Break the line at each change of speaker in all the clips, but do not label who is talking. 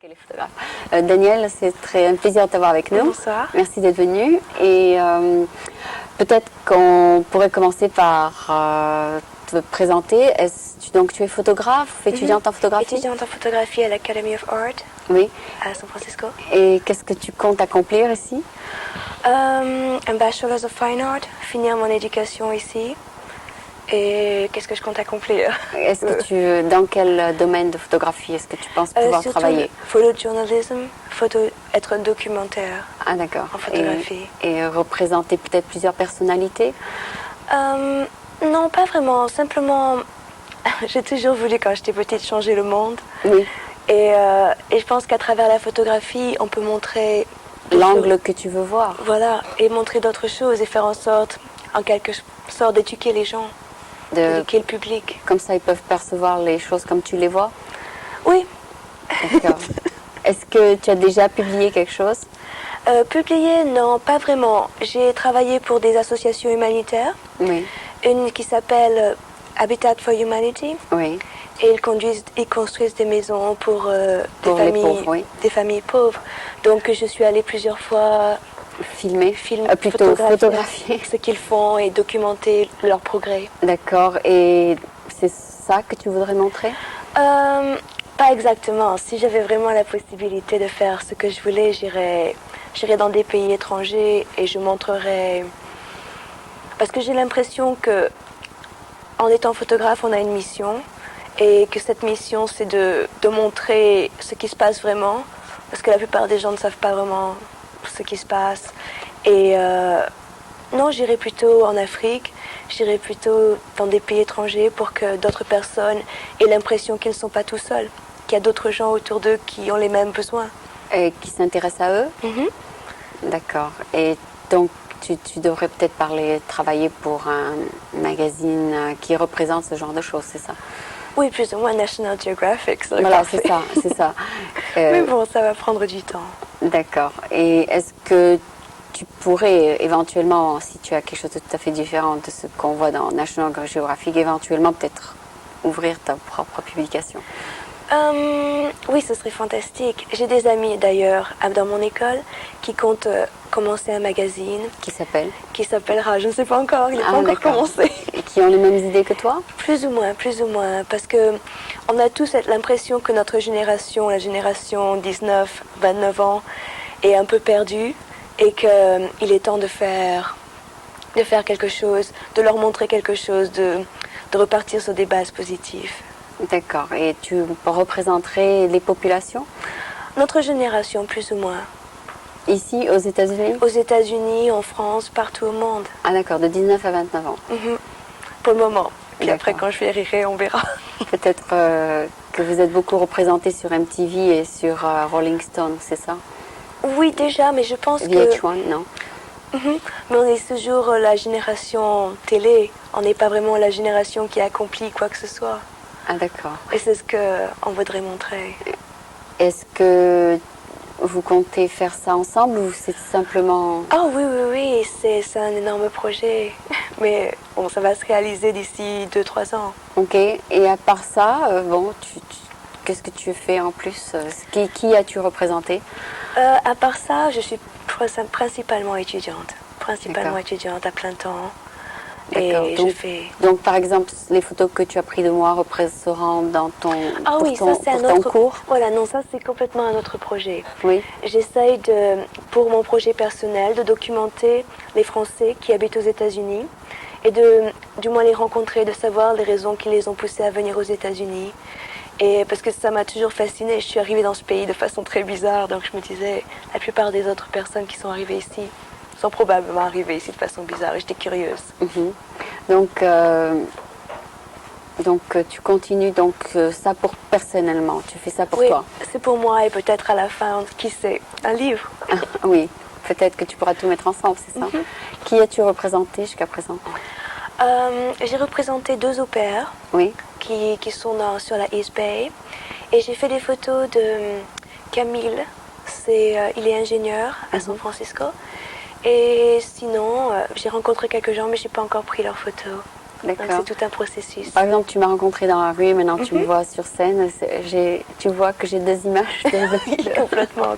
Elle est photographe. Danielle, c'est un plaisir de t'avoir avec nous.
Bonsoir.
Merci d'être venue. Et peut-être qu'on pourrait commencer par te présenter. Donc tu es photographe, étudiante en photographie?
Étudiante en photographie à l'Academy of Art
Oui.
à San Francisco.
Et qu'est-ce que tu comptes accomplir ici?
Un Bachelor of Fine Art, finir mon éducation ici. Et qu'est-ce que je compte accomplir?
Est-ce que dans quel domaine de photographie est-ce que tu penses pouvoir travailler?
Photojournalisme, être documentaire.
Ah d'accord.
En photographie.
Et représenter peut-être plusieurs personnalités?
Non, pas vraiment. Simplement, j'ai toujours voulu, quand j'étais petite, changer le monde.
Oui.
Et je pense qu'à travers la photographie, on peut montrer
l'angle que tu veux voir.
Voilà, et montrer d'autres choses et faire en sorte, en quelque sorte, d'éduquer les gens, d'éduquer le public.
Comme ça, ils peuvent percevoir les choses comme tu les vois?
Oui.
D'accord. Est-ce que tu as déjà publié quelque chose?
Publié, non, pas vraiment. J'ai travaillé pour des associations humanitaires.
Oui.
Une qui s'appelle Habitat for Humanity.
Oui.
Et ils construisent des maisons pour des familles pauvres. Donc je suis allée plusieurs fois
plutôt photographier
ce qu'ils font et documenter leur progrès.
D'accord. Et c'est ça que tu voudrais montrer?
Pas exactement. Si j'avais vraiment la possibilité de faire ce que je voulais, j'irais dans des pays étrangers et je montrerais. Parce que j'ai l'impression que en étant photographe, on a une mission. Et que cette mission, c'est de montrer ce qui se passe vraiment, parce que la plupart des gens ne savent pas vraiment ce qui se passe. Et non, j'irai plutôt en Afrique, j'irai plutôt dans des pays étrangers pour que d'autres personnes aient l'impression qu'ils ne sont pas tout seuls, qu'il y a d'autres gens autour d'eux qui ont les mêmes besoins.
Et qui s'intéressent à eux? D'accord. Et donc, tu devrais peut-être travailler pour un magazine qui représente ce genre de choses, c'est ça?
Oui, plus ou moins National Geographic.
Voilà, c'est ça, c'est ça.
Mais bon, ça va prendre du temps.
D'accord. Et est-ce que tu pourrais éventuellement, si tu as quelque chose de tout à fait différent de ce qu'on voit dans National Geographic, éventuellement peut-être ouvrir ta propre publication?
Oui, ce serait fantastique. J'ai des amis d'ailleurs dans mon école qui comptent commencer un magazine.
Qui s'appelle?
Qui s'appellera, je ne sais pas encore, il n'est pas encore commencé.
Et qui ont les mêmes idées que toi?
Plus ou moins, parce que on a tous l'impression que notre génération, la génération 19-29 ans, est un peu perdue et qu'il est temps de faire quelque chose, de leur montrer quelque chose, de repartir sur des bases positives.
D'accord. Et tu représenterais les populations?
Notre génération, plus ou moins.
Ici, aux États-Unis?
Aux États-Unis, en France, partout au monde.
Ah d'accord, de 19 à 29 ans.
Pour le moment. Puis après, quand je vieillirai, on verra.
Peut-être que vous êtes beaucoup représentés sur MTV et sur Rolling Stone, c'est ça?
Oui, déjà, mais je pense
VH1, non?
Mais on est toujours la génération télé. On n'est pas vraiment la génération qui accomplit quoi que ce soit.
Ah d'accord.
Et c'est ce qu'on voudrait montrer.
Est-ce que vous comptez faire ça ensemble ou c'est simplement...
Ah oui, c'est un énorme projet. Mais bon, ça va se réaliser d'ici 2-3 ans.
Ok, et à part ça, qu'est-ce que tu fais en plus? Qui as-tu représenté?
À part ça, je suis principalement étudiante. À plein temps. Et
donc, par exemple, les photos que tu as prises de moi représenteront dans ton, cours?
Voilà, non, ça c'est complètement un autre projet.
Oui.
J'essaye pour mon projet personnel, de documenter les Français qui habitent aux États-Unis et du moins les rencontrer, de savoir les raisons qui les ont poussés à venir aux États-Unis. Et parce que ça m'a toujours fascinée, je suis arrivée dans ce pays de façon très bizarre, donc je me disais, la plupart des autres personnes qui sont arrivées ici sont probablement arrivées ici de façon bizarre et j'étais curieuse.
Donc tu continues ça pour personnellement, tu fais ça pour toi?
Oui, c'est pour moi et peut-être à la fin, qui sait, un livre.
Oui, peut-être que tu pourras tout mettre ensemble, c'est ça? Qui as-tu représenté jusqu'à présent?
J'ai représenté 2 au pair qui sont sur la East Bay et j'ai fait des photos de Camille, il est ingénieur à San Francisco. Et sinon, j'ai rencontré quelques gens, mais je n'ai pas encore pris leurs photos. Donc
D'accord.
c'est tout un processus.
Par exemple, tu m'as rencontré dans la rue, maintenant tu me vois sur scène. Tu vois que j'ai deux images,
Complètement.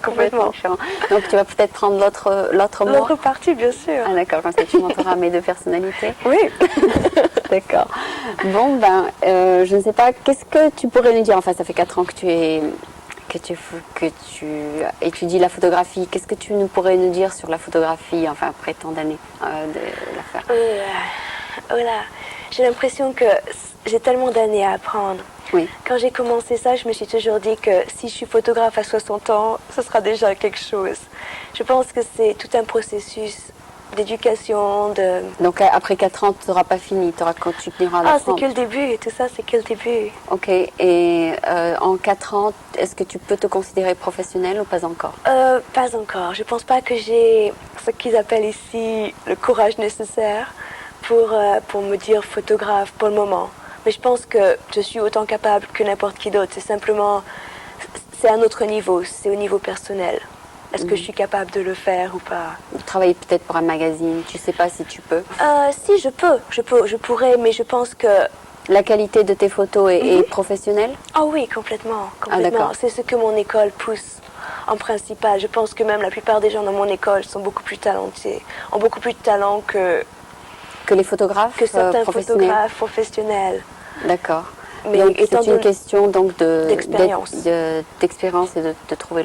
différentes. Donc tu vas peut-être prendre l'autre moi.
L'autre partie, bien sûr.
Ah d'accord, comme ça tu montreras mes deux personnalités.
Oui.
D'accord. Bon, je ne sais pas, qu'est-ce que tu pourrais nous dire? Enfin, ça fait 4 ans que tu étudies la photographie. Qu'est-ce que tu pourrais nous dire sur la photographie, enfin, après tant d'années de la faire?
Voilà. J'ai l'impression que j'ai tellement d'années à apprendre.
Oui.
Quand j'ai commencé ça, je me suis toujours dit que si je suis photographe à 60 ans, ce sera déjà quelque chose. Je pense que c'est tout un processus d'éducation, de...
Donc après 4 ans, tu n'auras pas fini, tu continueras à
Ah, c'est
l'apprendre.
que le début, tout ça, c'est que le début.
Ok, et en 4 ans, est-ce que tu peux te considérer professionnelle ou pas encore?
Pas encore. Je pense pas que j'ai ce qu'ils appellent ici le courage nécessaire pour me dire photographe pour le moment. Mais je pense que je suis autant capable que n'importe qui d'autre. C'est simplement, c'est un autre niveau, c'est au niveau personnel. Est-ce que je suis capable de le faire ou pas?
Travailler peut-être pour un magazine, tu sais pas si tu peux.
Si, je pourrais, mais je pense que...
La qualité de tes photos est professionnelle?
Ah oui, complètement.
Ah, d'accord.
C'est ce que mon école pousse en principal. Je pense que même la plupart des gens dans mon école sont beaucoup plus talentés, ont beaucoup plus de talent que
les photographes
certains
professionnels?
photographes professionnels.
D'accord.
Mais
Donc
étant
c'est une question donc
d'expérience.
d'expérience et de trouver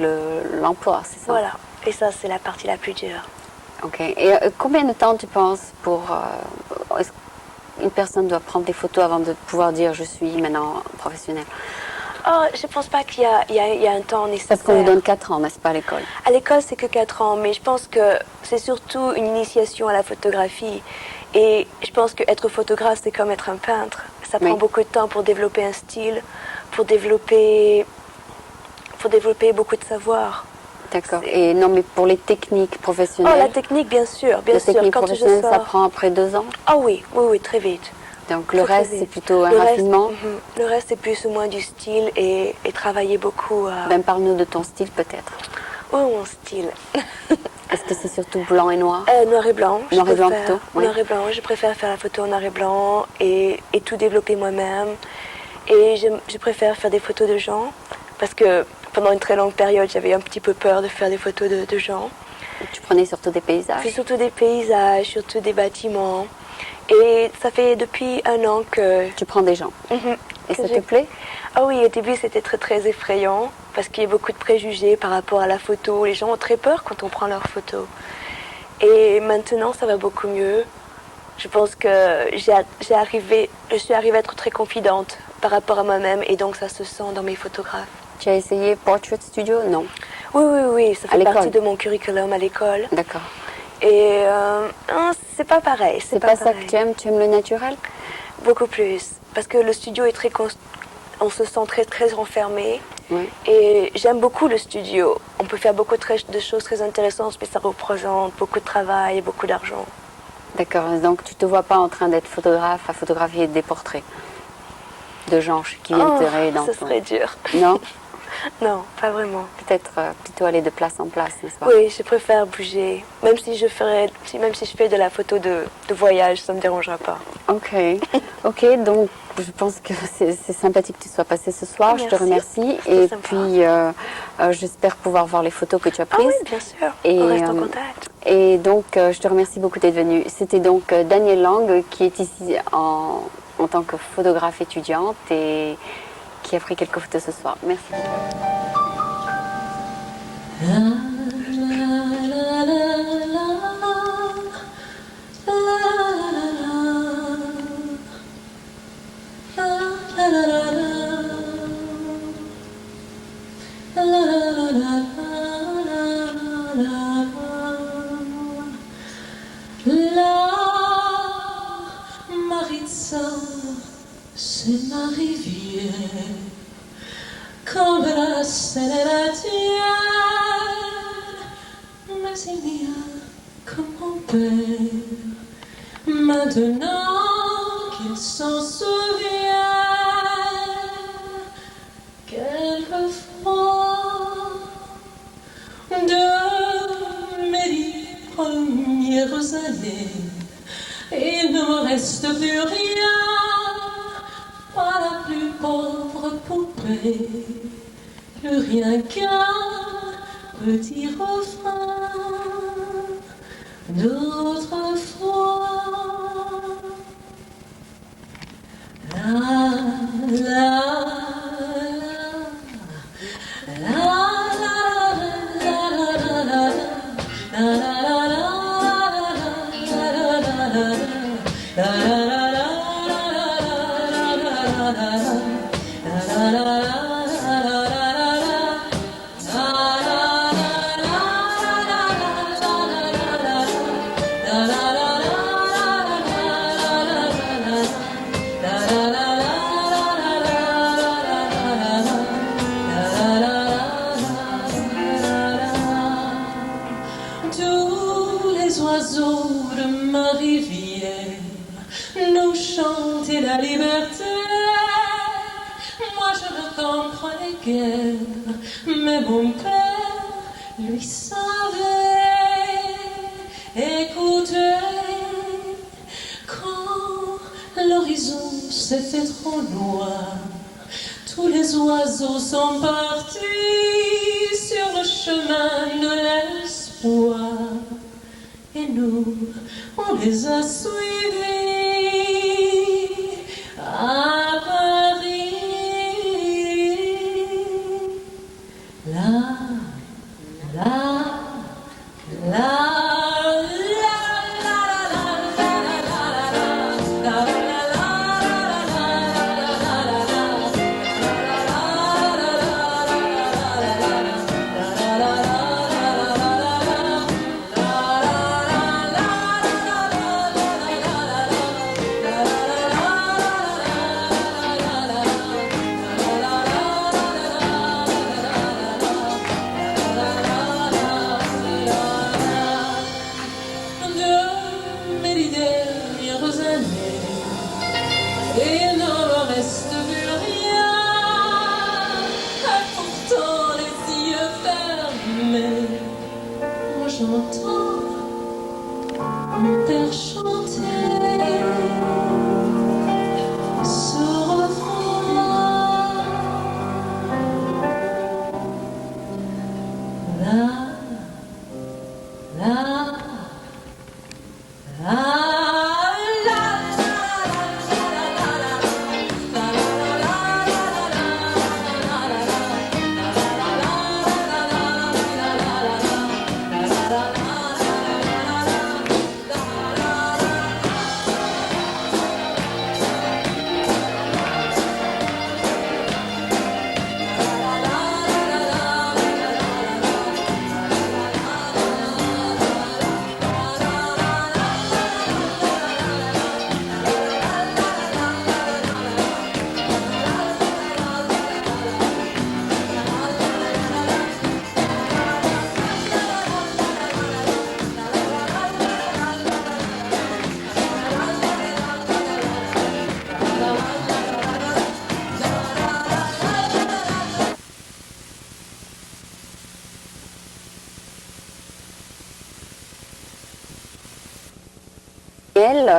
l'emploi, c'est ça?
Voilà. Et ça, c'est la partie la plus dure.
Ok. Et combien de temps tu penses est-ce qu'une personne doit prendre des photos avant de pouvoir dire je suis maintenant professionnelle?
Oh, je pense pas qu'il y a un temps nécessaire.
Parce qu'on vous donne 4 ans, n'est-ce pas, à l'école?
À l'école, c'est que 4 ans, mais je pense que c'est surtout une initiation à la photographie. Et je pense qu'être photographe, c'est comme être un peintre. Ça prend beaucoup de temps pour développer un style, pour développer beaucoup de savoir.
D'accord. Et non, mais pour les techniques professionnelles?
Oh, la technique, bien sûr, bien
La
sûr.
technique
Quand
professionnelle,
je sors...
ça prend après 2 ans?
Ah oui, très vite.
Donc le
Très
reste,
vite.
c'est plutôt un
Le reste,
raffinement?
Le reste, c'est plus ou moins du style et travailler beaucoup à...
Ben, parle-nous de ton style peut-être.
Oh, mon style.
Est-ce que c'est surtout blanc et noir?
Noir et blanc.
Noir et blanc plutôt, oui.
Noir et blanc. Je préfère faire la photo en noir et blanc et tout développer moi-même. Et je préfère faire des photos de gens parce que pendant une très longue période, j'avais un petit peu peur de faire des photos de gens.
Tu prenais surtout des paysages?
Puis surtout des paysages, surtout des bâtiments. Et ça fait depuis 1 an que...
Tu prends des gens. Et ça te plaît?
Ah oui, au début c'était très très effrayant parce qu'il y a beaucoup de préjugés par rapport à la photo. Les gens ont très peur quand on prend leurs photos. Et maintenant ça va beaucoup mieux. Je pense que je suis arrivée à être très confidente par rapport à moi-même et donc ça se sent dans mes photographes.
Tu as essayé Portrait Studio? Non.
Oui, ça fait partie de mon curriculum à l'école.
D'accord.
Et c'est pas pareil.
C'est pas ça que tu aimes? Tu aimes le naturel?
Beaucoup plus. Parce que le studio est très... On se sent très très renfermé.
Oui.
Et j'aime beaucoup le studio. On peut faire beaucoup de choses très intéressantes, mais ça représente beaucoup de travail et beaucoup d'argent.
D'accord. Donc tu te vois pas en train d'être photographe à photographier des portraits de gens qui viendraient dans
ce serait dur.
Non?
Non, pas vraiment.
Peut-être plutôt aller de place en place, n'est-ce pas?
Oui, je préfère bouger. Même si je fais de la photo de voyage, ça ne me dérangera pas.
Ok, donc je pense que c'est sympathique que tu sois passé ce soir.
Merci.
Je te remercie.
C'était
Et
sympa.
puis j'espère pouvoir voir les photos que tu as prises.
Ah oui, bien sûr.
Et,
on reste en contact.
Et donc je te remercie beaucoup d'être venu. C'était donc Danielle Lang qui est ici en tant que photographe étudiante et qui a pris quelques photos ce soir. Merci beaucoup.
C'est ma rivière, comme la Seine et la tienne, mais il n'y a que mon père, maintenant qu'il s'en souvient, quelquefois de mes 10 premières années, il ne me reste plus rien. trouver plus rien qu'un petit refrain d'autrefois. La, la, tous les oiseaux de ma rivière nous chantaient la liberté. Moi je ne comprenais guère, mais mon père, lui savait. Écoutez, quand l'horizon s'était trop noir, tous les oiseaux sont partis sur le chemin de l'espoir. Et nous, on les a suivis à Paris. La, la, la. Et il ne me reste plus rien, pourtant les yeux fermés, moi j'entends mon père chanter ce refrain. La, la, la.
Elle,